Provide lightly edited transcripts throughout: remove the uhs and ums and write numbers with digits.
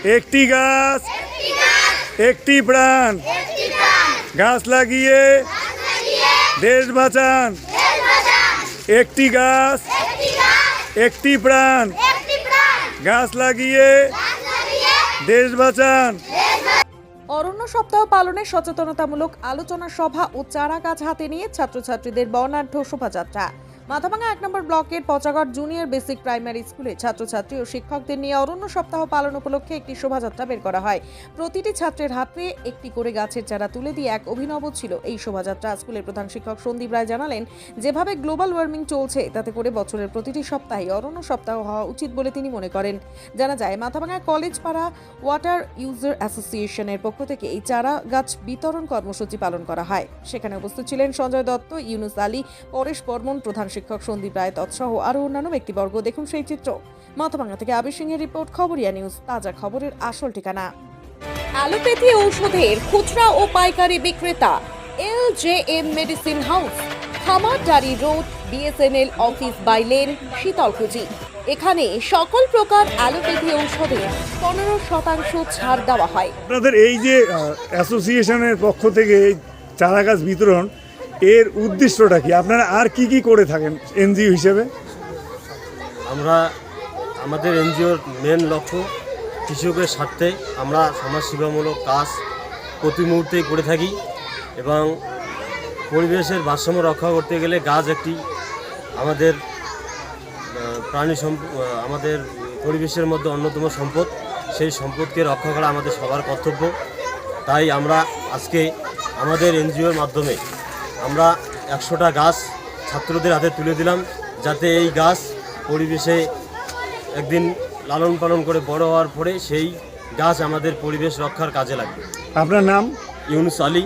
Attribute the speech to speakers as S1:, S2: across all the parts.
S1: একটি গাছ একটি প্রাণ, গাছ লাগিয়ে দেশ বাঁচান। একটি গাছ একটি প্রাণ, গাছ লাগিয়ে দেশ বাঁচান।
S2: অরণ্য সপ্তাহ পালনে সচেতনতামূলক আলোচনা সভা ও চারা গাছ হাতে নিয়ে ছাত্রছাত্রীদের বর্ণাঢ্য শোভাযাত্রা। মাথাভাঙা 1 নম্বর ব্লকের পচাগড় জুনিয়র বেসিক প্রাইমারি স্কুলে ছাত্রছাত্রী ও শিক্ষকদের নিয়ে অরণ্য সপ্তাহ পালন উপলক্ষে একটি শোভাযাত্রা বের করা হয়। প্রতিটি ছাত্রের হাতে একটি করে গাছের চারা তুলে দিয়ে এক অভিনব ছিল এই শোভাযাত্রা। স্কুলের প্রধান শিক্ষক সন্দীপ রায় জানালেন, যেভাবে গ্লোবাল ওয়ার্মিং চলছে তাতে করে বছরের প্রতিটি সপ্তাহে অরণ্য সপ্তাহ হওয়া উচিত বলে তিনি মনে করেন। জানা যায়, মাথাভাঙা কলেজ পাড়া ওয়াটার ইউজার অ্যাসোসিয়েশনের পক্ষ থেকে এই চারা গাছ বিতরণ কর্মসূচি পালন করা হয়। সেখানে উপস্থিত ছিলেন সঞ্জয় দত্ত, ইউনুস আলী, পরেশ বর্মন, প্রধান শিক্ষক সন্দীপ রায় তৎসহ আরও অন্যান্য ব্যক্তিবর্গ। দেখুন সেই চিত্র। মাথাভাঙা থেকে আবির সিংহের রিপোর্ট, খবরিয়া নিউজ, তাজা খবরের আসল ঠিকানা। অ্যালোপ্যাথি ঔষধের খুচরা ও পাইকারি বিক্রেতা LJM medicine house, Khamardari road, BSNL office by lane, Sitalkuchi. এখানে সকল প্রকার অ্যালোপ্যাথি ঔষধে 15% ছাড় দেওয়া হয়।
S1: আপনাদের এই যে অ্যাসোসিয়েশনের পক্ষ থেকে এই চারা গাছ বিতরণ, এর উদ্দেশ্যটা কি? আপনারা আর কি কি করে থাকেন এনজিও হিসেবে?
S3: আমরা আমাদের এনজিওর মেন লক্ষ্য কৃষকের স্বার্থে আমরা সমাজসেবামূলক কাজ প্রতি মুহূর্তেই করে থাকি এবং পরিবেশের ভারসাম্য রক্ষা করতে গেলে গাছ একটি আমাদের আমাদের পরিবেশের মধ্যে অন্যতম সম্পদ। সেই সম্পদকে রক্ষা করা আমাদের সবার কর্তব্য। তাই আমরা আজকে আমাদের এনজিওর মাধ্যমে আমরা 100টা গাছ ছাত্রদের হাতে তুলে দিলাম, যাতে এই গাছ পরিবেশে একদিন লালন পালন করে বড় হওয়ার পরে সেই গাছ আমাদের পরিবেশ রক্ষার কাজে লাগবে।
S1: আপনার নাম?
S3: ইউনুস আলী।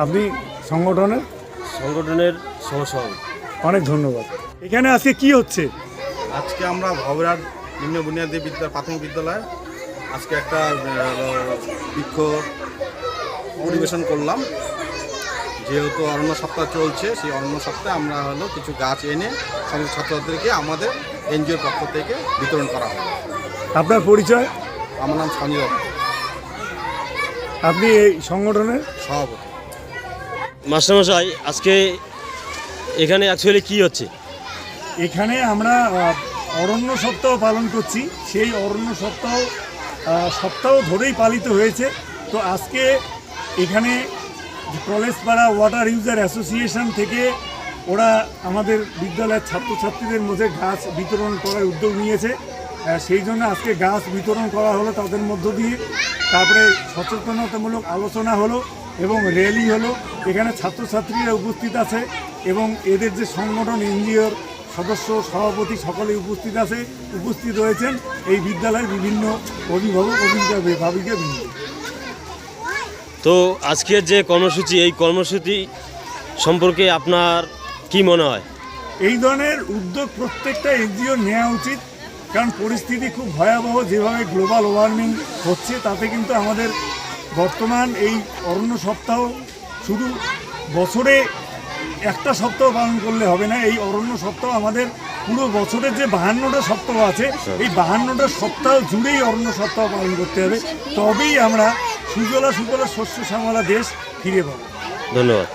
S1: আপনি সংগঠনের
S3: সহসভাপতি।
S1: অনেক ধন্যবাদ। এখানে আজকে কি হচ্ছে?
S4: আজকে আমরা ভবরাট নিম্ন বুনিয়াদী প্রাথমিক বিদ্যালয়ে আজকে একটা বৃক্ষ পরিবেশন করলাম। যেহেতু অরণ্য সপ্তাহ চলছে, সেই অরণ্য সপ্তাহে আমরা কিছু গাছ এনে সমস্ত ছাত্রছাত্রীদেরকে আমাদের এনজিওর পক্ষ থেকে বিতরণ করা হয়।
S1: আপনার পরিচয়?
S4: আমার নাম সঞ্জয় দত্ত,
S1: আপনি এই সংগঠনের
S4: সভাপতি।
S3: মাস্টারমশাই, আজকে এখানে অ্যাকচুয়ালি কি হচ্ছে?
S1: এখানে আমরা অরণ্য সপ্তাহ পালন করছি। সেই অরণ্য সপ্তাহ ধরেই পালিত হয়েছে। তো আজকে এখানে কলেজ পাড়া ওয়াটার ইউজার অ্যাসোসিয়েশন থেকে ওরা আমাদের বিদ্যালয়ের ছাত্রছাত্রীদের মধ্যে গাছ বিতরণ করার উদ্যোগ নিয়েছে। সেই জন্য আজকে গাছ বিতরণ করা হলো তাদের মধ্য দিয়ে। তারপরে সচেতনতামূলক আলোচনা হলো এবং র্যালি হলো। এখানে ছাত্রছাত্রীরা উপস্থিত আছে এবং এদের যে সংগঠন এনজিওর সদস্য, সভাপতি সকলে উপস্থিত রয়েছেন এই বিদ্যালয়ের বিভিন্ন অভিভাবক, অভিভাবিকা বৃন্দ।
S3: তো আজকের যে কর্মসূচি, এই কর্মসূচি সম্পর্কে আপনার কি মনে হয়?
S1: এই ধরনের উদ্যোগ প্রত্যেকটা এনজিও নেওয়া উচিত, কারণ পরিস্থিতি খুব ভয়াবহ। যেভাবে গ্লোবাল ওয়ার্মিং হচ্ছে তাতে কিন্তু আমাদের বর্তমান এই অরণ্য সপ্তাহ শুধু বছরে একটা সপ্তাহ পালন করলে হবে না। এই অরণ্য সপ্তাহ আমাদের পুরো বছরের যে 52টা সপ্তাহ আছে, এই 52টা সপ্তাহ জুড়েই অরণ্য সপ্তাহ পালন করতে হবে। তবেই আমরা সুজলা শস্য শ্যামলা দেশ ফিরে পাবো।
S3: ধন্যবাদ।